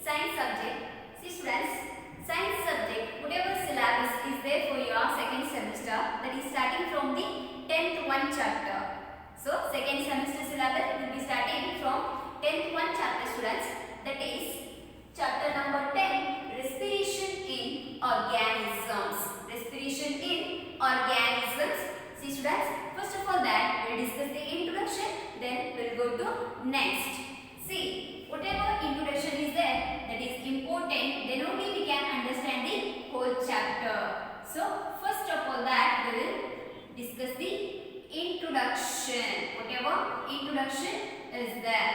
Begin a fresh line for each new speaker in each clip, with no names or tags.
science subject. See students, science subject, whatever syllabus is there for your second semester, that is starting from the 10th one chapter. So second semester syllabus will be starting from 10th one chapter students. That is chapter number 10, respiration in organisms. Respiration in organisms. See students, first of all that we will discuss the introduction, then we will go to next. See, whatever introduction is there, that is important, then only we can understand the whole chapter. So first of all that we will discuss the introduction. Whatever introduction is there.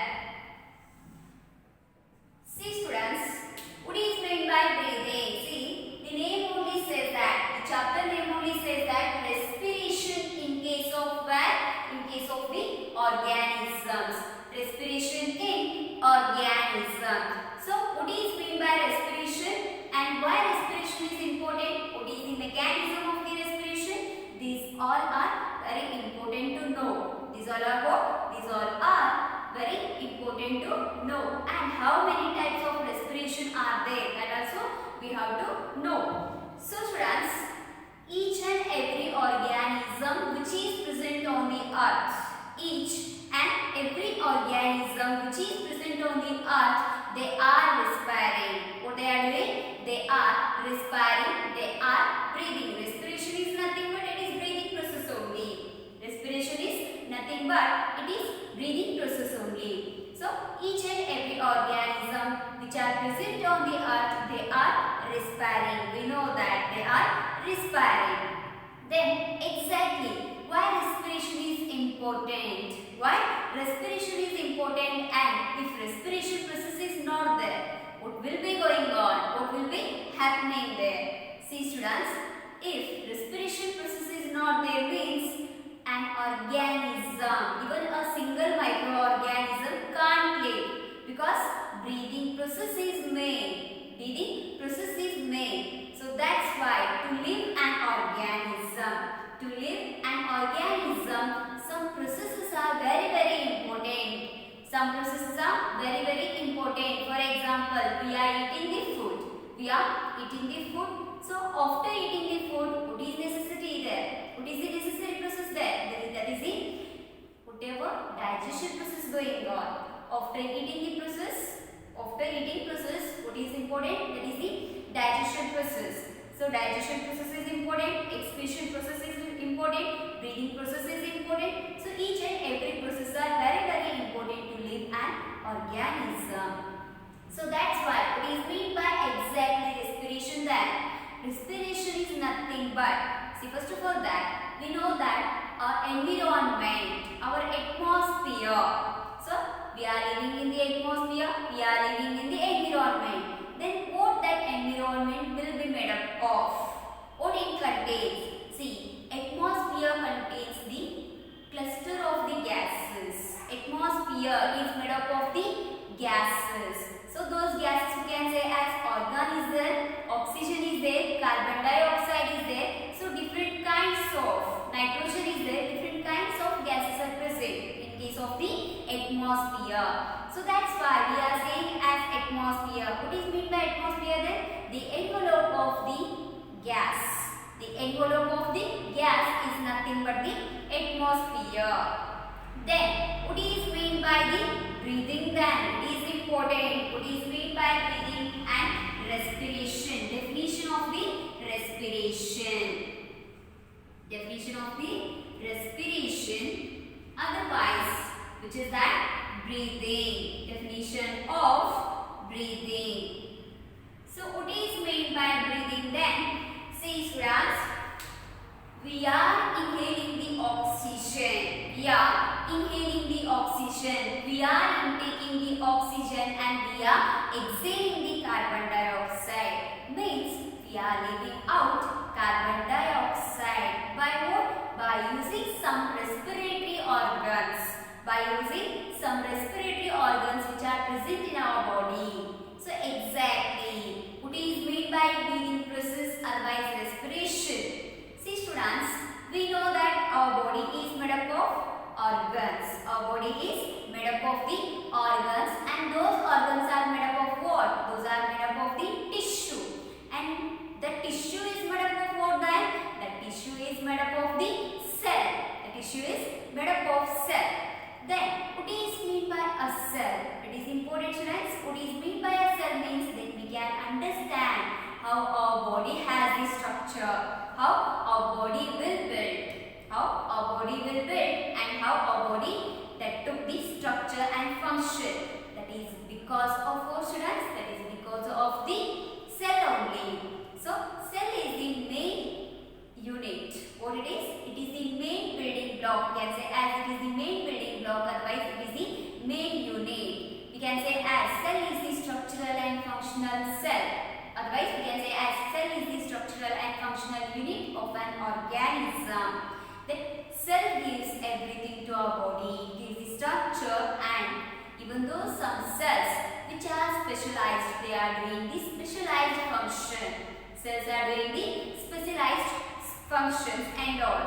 See students, what is meant by breathing? See, the name only says that, the chapter name only says that respiration in case of where? In case of the organisms. Respiration in organism. So, what is meant by respiration and why respiration is important? What is the mechanism of the respiration? These all are very important to know. These all are what? These all are very important to know. And how many types of respiration are there? That also we have to know. So, students, each and every organism which is present on the earth, each and every organism which is present on the earth, they are respiring. What they are doing? They are respiring, they are breathing. Respiration is nothing but it is breathing process only. Respiration is nothing but it is breathing process only. So each and every organism which are present on the earth, they are respiring. We know that they are respiring. Then exactly why respiration is important? Why respiration is important, and if respiration process is not there, what will be going on? What will be happening there? See students, if respiration process is not there means an organism, even a single microorganism can't live, because breathing process is main. Breathing process is main. So that's why to live an organism, some processes are very important. Some processes are very important. For example, we are eating the food. So after eating the food, what is necessity there? What is the necessary process there? That is the whatever digestion process going on. After eating process, what is important? That is the digestion process. So digestion process is important, excretion process is important, breathing process is important. So each and every process are very important to live an organism. So that's why what is meant by exactly respiration then? Respiration is nothing but, see first of all that, we know that our environment, our atmosphere. So we are living in the atmosphere, we are living in the environment. Then what that environment will be made up of? What it contains? See, atmosphere contains the cluster of the gases. Atmosphere is made up of the gases. So those gases you can say as argon is there, oxygen is there, carbon dioxide is there. So different kinds of nitrogen is there, different kinds of gases are present in case of the atmosphere. So that's why we are saying as atmosphere. What is meant by atmosphere then? The envelope of the gas. The envelope of the gas is nothing but the atmosphere. Then what is meant by the breathing then? It is important. What is meant by breathing and respiration? Definition of the respiration. Definition of the respiration, otherwise, which is that breathing. Definition of breathing. So what is meant by breathing then? See students, we are inhaling the oxygen. We are inhaling the oxygen. We are intaking the oxygen and we are exhaling the carbon dioxide. Means we are leaving out carbon dioxide. By what? By using some respiratory organs. By using some respiratory organs which are present in our body. So exactly, what is meant by breathing process, otherwise respiration? See students, we know that our body is made up of organs. Our body is made up of the organs, and those organs are made up of what? Those body has the structure, how our body will build, and how our body that took the structure and function. That is because of what, students? That is because of the cell only. So cell is the main unit. What it is? It is the main building block. We can say as it is the main building block, otherwise it is the main unit. We can say as cell is the structural and functional cell. Otherwise we can say as cell is the structural and functional unit of an organism. That cell gives everything to our body, gives the structure, and even though some cells which are specialized, they are doing the specialized function. Cells are doing the specialized functions and all.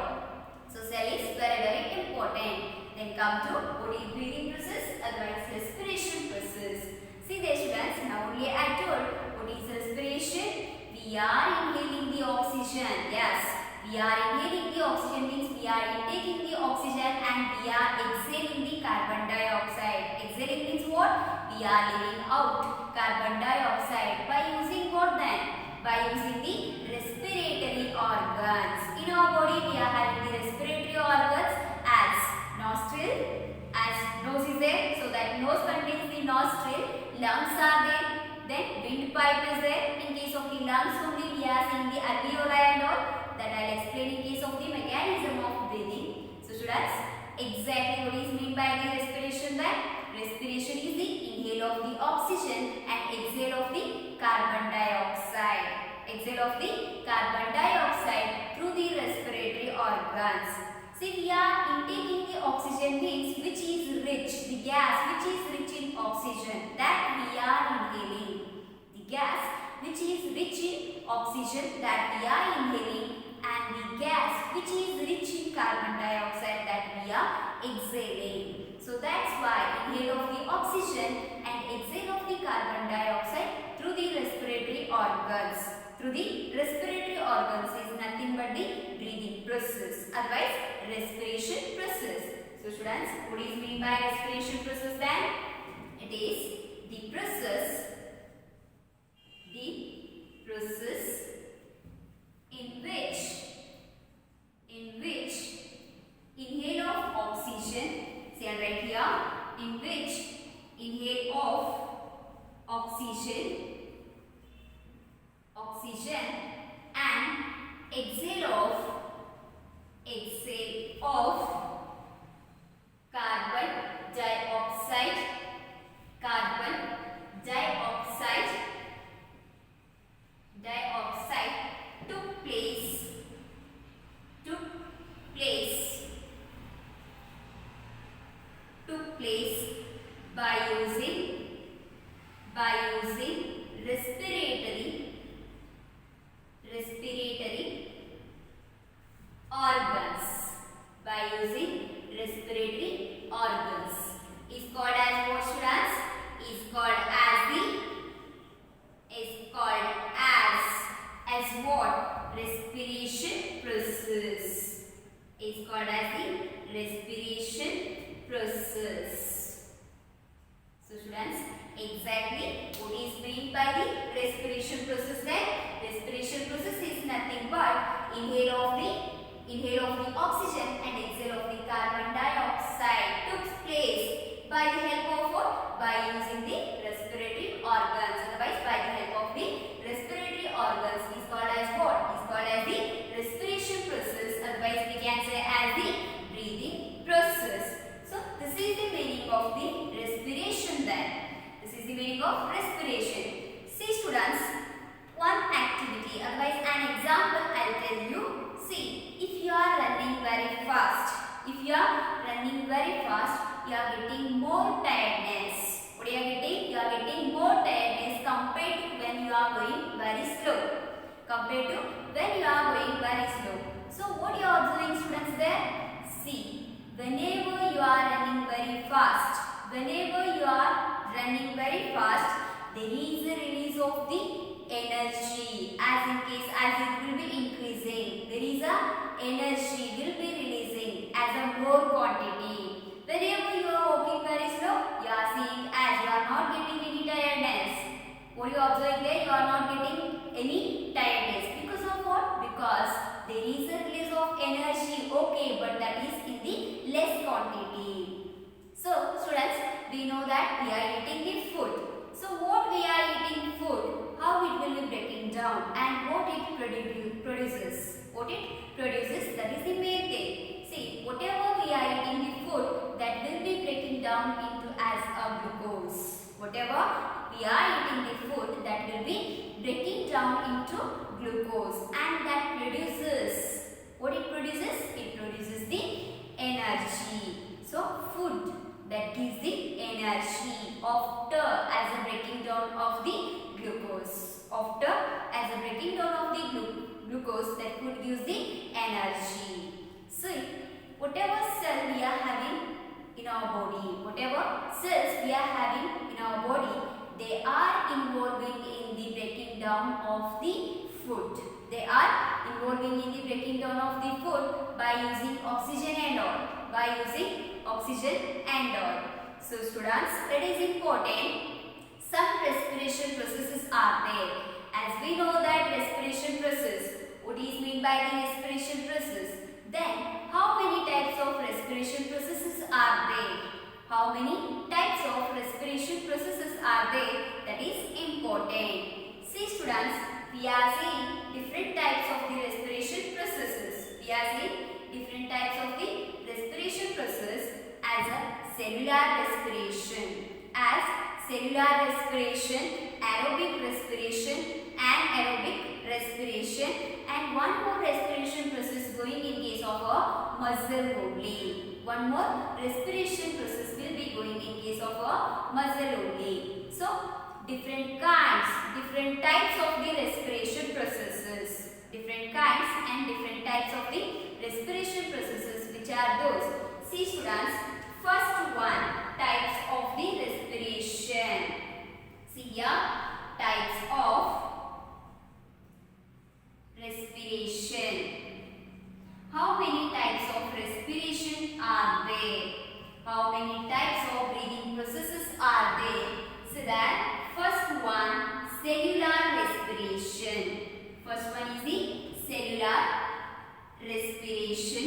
So cell is very, very important. Then come to what is breathing process, otherwise respiration process. See there, students, now only I told what is respiration. We are inhaling the oxygen. Yes, we are inhaling the oxygen means we are intaking the oxygen and we are exhaling the carbon dioxide. Exhaling means what? We are leaving out carbon dioxide by using what then? By using the respiratory organs. In our body we are having the respiratory organs as nostril, as nose is there, so that nose contains the nostril, lungs are there, then windpipe is there. In case of the lungs only we are seeing the alveoli and all, that I will explain in case of the mechanism of breathing. So students, exactly what is meant by the respiration then? Respiration is the inhale of the oxygen and exhale of the carbon dioxide. Exhale of the carbon dioxide through the respiratory organs. See, we are intaking the oxygen means which is rich, the gas which is rich in oxygen, that we are inhaling. The gas which is rich in oxygen, that we are inhaling, and the gas which is rich in carbon dioxide, that we are exhaling. So that's why inhale of the oxygen and exhale of the carbon dioxide through the respiratory organs. Through the respiratory organs is nothing but the breathing process, otherwise respiration process. So students, what is meant by respiration process then? It is the process in which inhale of oxygen, see and right here, in which inhale of oxygen and exhale of carbon dioxide took place by using respiratory organs. By using respiratory organs is called as what, students? Is called as what? Respiration process. Is called as the respiration process. So students, exactly what is meant by the respiration process then? Respiration process is nothing but inhale of the oxygen and exhale of the carbon dioxide took place by the help of what? By using the respiratory organs. Otherwise by the help of the respiratory organs is called as what? Is called as the respiration process. Otherwise we can say as the breathing process. So this is the meaning of the respiration then. This is the meaning of respiration. See students, one activity, otherwise an example I will tell you. See, if you are running very fast, you are getting more tiredness. What you are getting? You are getting more tiredness compared to when you are going very slow. So what you are observing, students, there? See, whenever you are running very fast, there is a release of the energy. As it will be increasing, there is a energy will be releasing as a more quantity. Whenever you are walking very slow, you are seeing as you are not getting any tiredness. What you are observing there? You are not getting any tiredness. So students, we know that we are eating the food. So what we are eating food, how it will be breaking down and what it produces. What it produces, that is the main thing. See, whatever we are eating the food, that will be breaking down into as a glucose. Whatever we are eating the food, that will be breaking down into glucose, and that produces, what it produces? It produces the energy. So food that gives the energy after as a breaking down of the glucose. After as a breaking down of the glucose, that food gives the energy. So whatever cell we are having in our body, whatever cells we are having in our body, they are involving in the breaking down of the food. They are involving in the breaking down of the food by using oxygen and all. By using oxygen and all. So students, it is important. Some respiration processes are there. As we know that respiration process, what is meant by the respiration process? Then, how many types of respiration processes are there? How many types of respiration processes are there? That is important. See students, we are seeing different types of the respiration processes. We are seeing different types of the respiration process as a cellular respiration. As cellular respiration, aerobic respiration, anaerobic respiration, and one more respiration process going in case of a muscle only. One more respiration process will be going in case of a muscle only. So, different kinds, different types of the respiration processes. Different kinds and different types of the respiration processes, which are those. See students, first one, types of the respiration. See here, types of respiration. How many types of respiration are there? How many types of breathing processes are there? So that first one, cellular respiration. First one is the cellular respiration.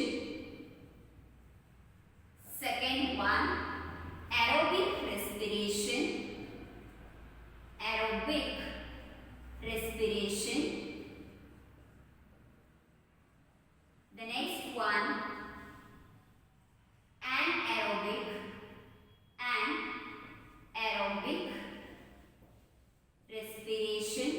Second one, aerobic respiration. Aerobic respiration. The next one, anaerobic respiration.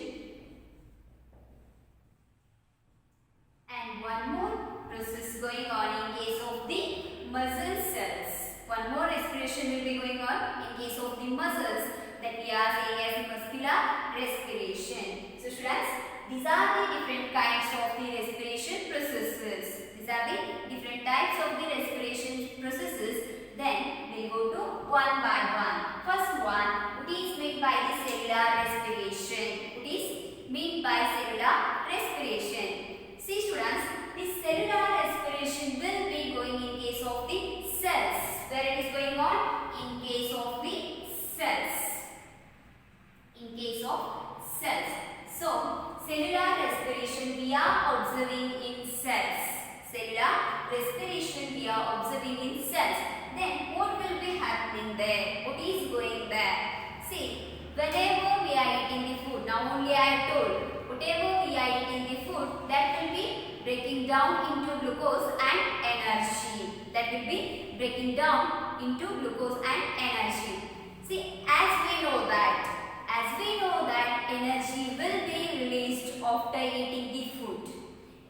And one more process going on in case of the muscle cells. One more respiration will be going on in case of the muscles, that we are saying as the muscular respiration. So students, these are the different kinds of the respiration processes. These are the different types of the respiration processes. Then we will go to one by one. First one, what is meant by the cellular respiration? What is meant by cellular respiration? See students, this cellular respiration will be going in case of the cells. Where it is going on? In case of the cells. In case of cells. So, cellular respiration we are observing in cells. Cellular respiration we are observing in cells. Then what will be happening there? What is going there? See, whenever we are eating the food, now only I have told, whatever we are eating the food, that will be breaking down into glucose and energy. That will be breaking down into glucose and energy. See, as we know that energy will be released after eating the food.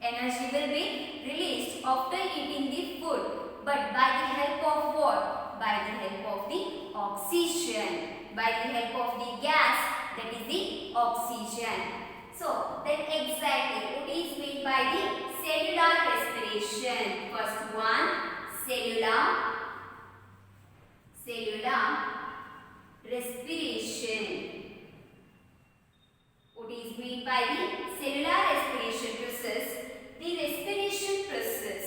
Energy will be released after eating the food. But by the help of what? By the help of the oxygen. By the help of the gas, that is the oxygen. So, then exactly what is meant by the cellular respiration? First one, cellular respiration. What is meant by the cellular respiration process? The respiration process.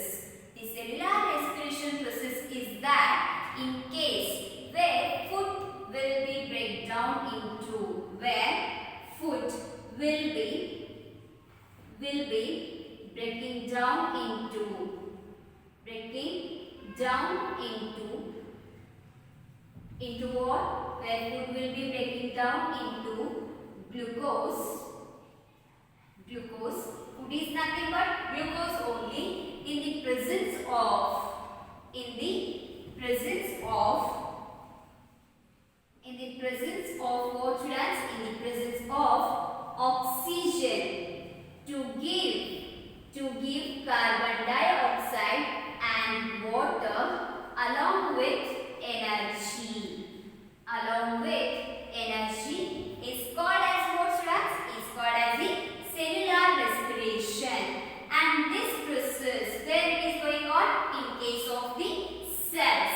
The cellular respiration process is that in case where food will be break down into, where food will be breaking down into Into what? Where food will be breaking down into glucose. Glucose. Food is nothing but glucose only in the presence of what students? In the presence of oxygen to give carbon dioxide and water along with energy. Along with energy is called as what students? Is called as the cellular respiration. And this process, where it is going on? In case of the cells.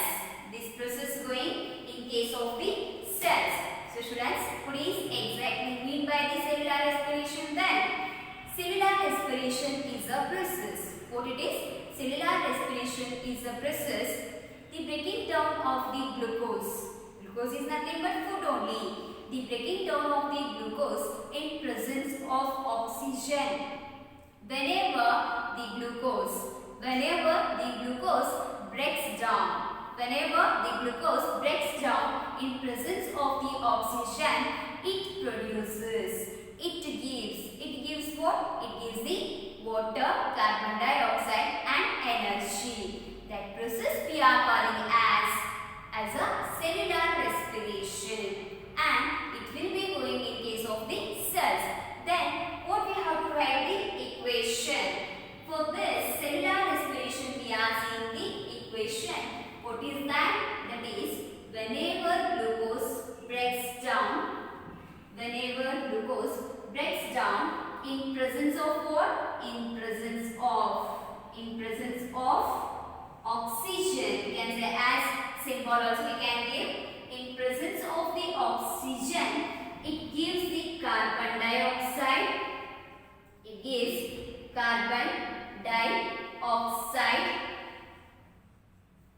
This process going in case of the cells. So students, what is exactly mean by the cellular respiration then? Cellular respiration is a process. What it is? Cellular respiration is a process. The breaking down of the glucose. Glucose is nothing but food only. The breaking down of the glucose in presence of oxygen. Whenever the glucose breaks down in presence of the oxygen, it gives what? It gives the water, carbon dioxide and energy. That process we are calling as a cellular respiration, and it will be going in case of the cells. Then what we have to write the equation. For this cellular respiration we are seeing the equation. What is that? That is whenever glucose breaks down in presence of what? In presence of oxygen. We can say as symbol also we can give. In presence of the oxygen, it gives the carbon dioxide. It gives carbon dioxide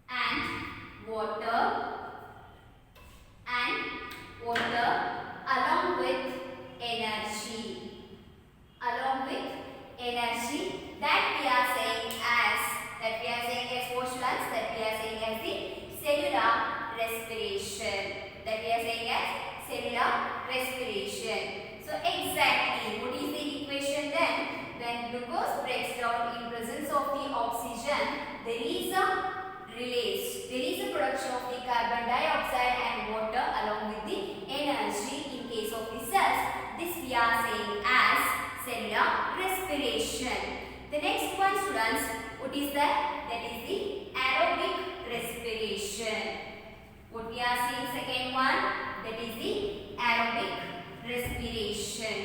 and water along with energy. That we are saying as what students? That we are saying as the cellular respiration. So exactly what is the equation then? When glucose breaks down in presence of the oxygen, there is a production of the carbon dioxide and water along with the energy in case of the cells. This we are saying as cellular respiration. The next one students, what is that? That is the aerobic respiration. What we are seeing second one, that is the aerobic respiration.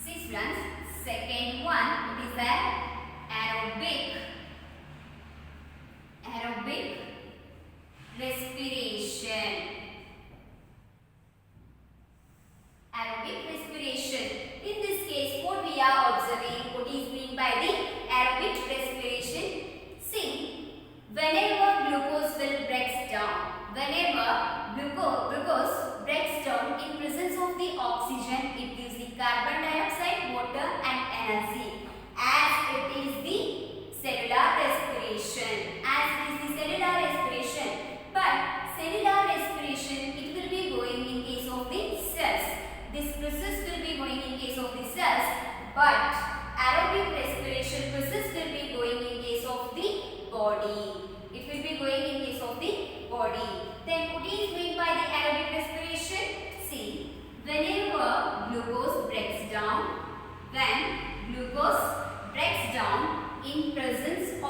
See students, second one, what is that? Aerobic respiration. Aerobic respiration. In this case, what we are observing, what is meant by the aerobic respiration? See, whenever glucose breaks down in presence of the oxygen, it gives the carbon dioxide, water and energy. As it is the cellular respiration. But cellular respiration, it will be going in case of the cells. This process will be going in case of the cells, but aerobic respiration process will be going in case of the body. It will be going in case of the body. Then what is meant by the aerobic respiration? See, whenever glucose breaks down in presence of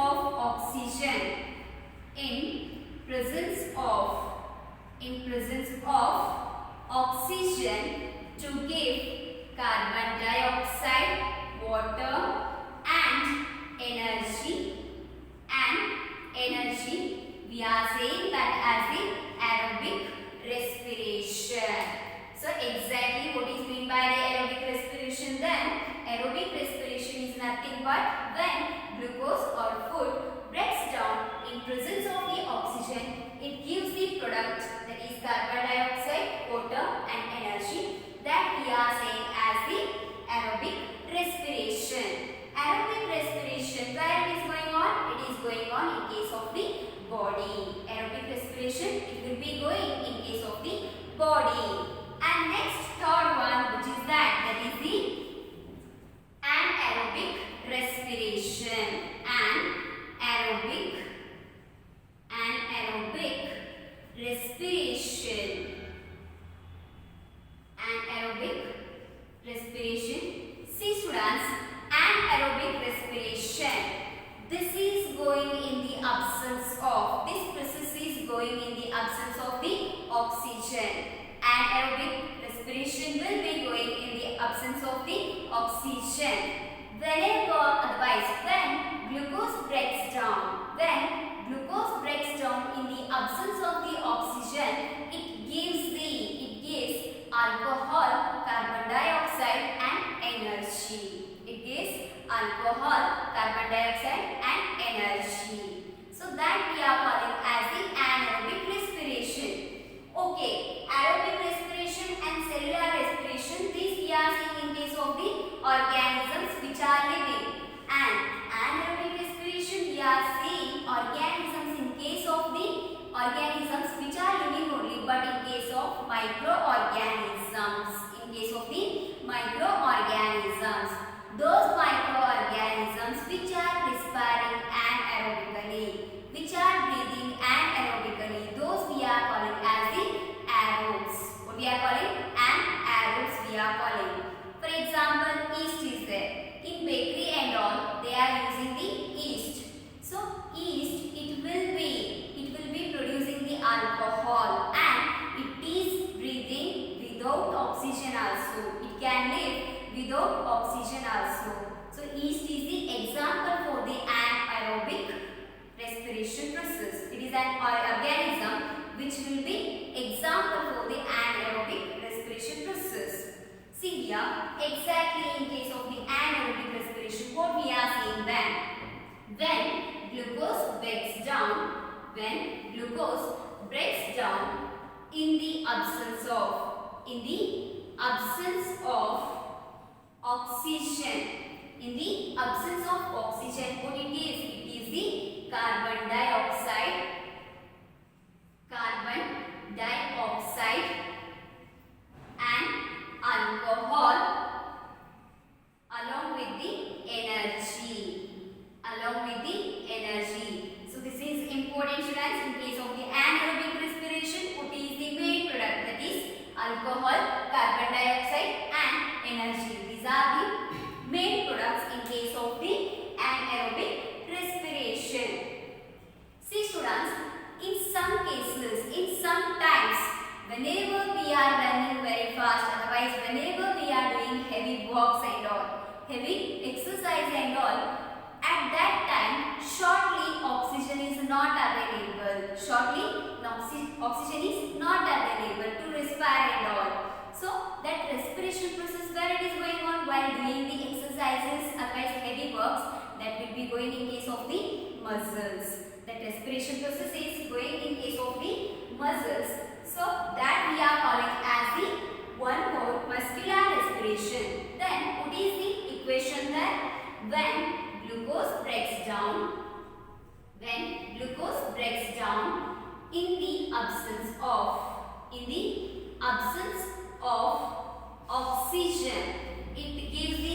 oxygen, to give carbon dioxide, water and energy, we are saying that as the aerobic respiration. So exactly what is meant by the aerobic respiration then? Aerobic respiration is nothing but when glucose or food breaks down in presence of the oxygen, it gives the product, that is carbon dioxide, water and energy, that we are saying as the aerobic of the body. Aerobic respiration, it will be going in case of the body. And next, third one, which is that is the anaerobic respiration. Anaerobic respiration. Anaerobic respiration. See students, anaerobic respiration. This is going in the absence of, this process is going in the absence of the oxygen. Anaerobic respiration will be going in the absence of the oxygen. Whenever, otherwise, when glucose breaks down, in the absence of the oxygen, it gives alcohol, carbon dioxide and energy. It gives alcohol, carbon dioxide and energy. So that we are calling as the anaerobic respiration. Okay, aerobic respiration and cellular respiration, these we are seeing in case of the organisms which are living. And anaerobic respiration, we are seeing organisms in case of the organisms which are living only, but in case of microorganisms. In case of the microorganisms, those microorganisms which are respiring anaerobically, which are breathing anaerobically, those we are calling as the aerobes. What we are calling? Anaerobes we are calling. For example, yeast is there. In bakery and all, they are using the yeast. So yeast, it will be producing the alcohol, and it is breathing without oxygen also. It can live without oxygen also. So yeast is the example for the anaerobic respiration process. It is an organism which will be example for the anaerobic respiration process. See here, exactly in case of the anaerobic respiration, what we are seeing then? When glucose breaks down, in the absence of oxygen, what it is? It is the carbon dioxide and alcohol along with the energy. So this is important students. In case of the anaerobic respiration, what is the main product? That is alcohol, carbon dioxide and energy. These are the main products in case of the anaerobic respiration. See students, in some cases, in some times, whenever we are running very fast, otherwise whenever we are doing heavy walks and all, heavy exercise and all, at that time, shortly oxygen is not available. Oxygen is not available to respire and all. So that respiration process where it is going on while doing the exercises, otherwise heavy works, that will be going in case of the muscles. That respiration process is going in case of the muscles. So that we are calling as the one more muscular respiration. Then what is the equation there? When glucose breaks down in the absence of oxygen, it gives the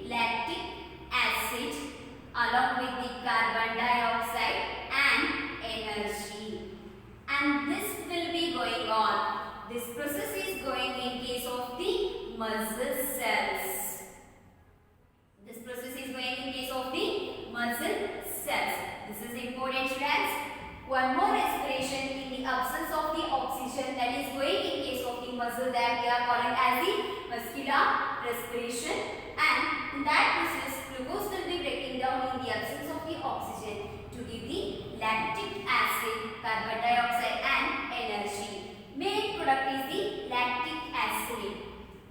lactic acid along with the carbon dioxide and energy, and this will be going on. This process is going in case of the muscle cells. This is important students. One more respiration in the absence of the oxygen, that is going in case of the muscle, that we are calling as the muscular respiration, and in that process glucose will be breaking down in the absence of the oxygen to give the lactic acid, carbon dioxide and energy. Main product is the lactic acid.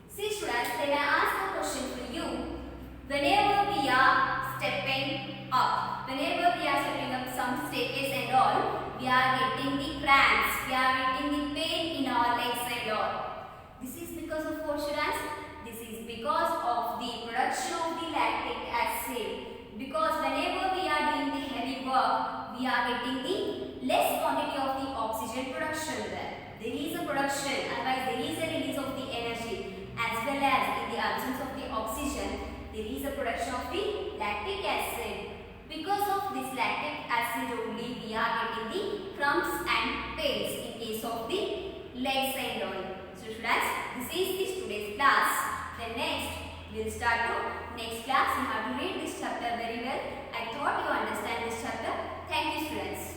See students, then I ask a question for you. Whenever we are stepping up some staircase and all, we are getting the cramps, we are getting the pain in our legs and all. This is because of what students? This is because of the production of the lactic acid. Because combustion, otherwise there is a release of the energy, as well as in the absence of the oxygen, there is a production of the lactic acid. Because of this lactic acid only we are getting the crumbs and pails in case of the legs and all. So students, this is this today's class. Then next we will start to next class. You have to read this chapter very well. I thought you understand this chapter. Thank you students.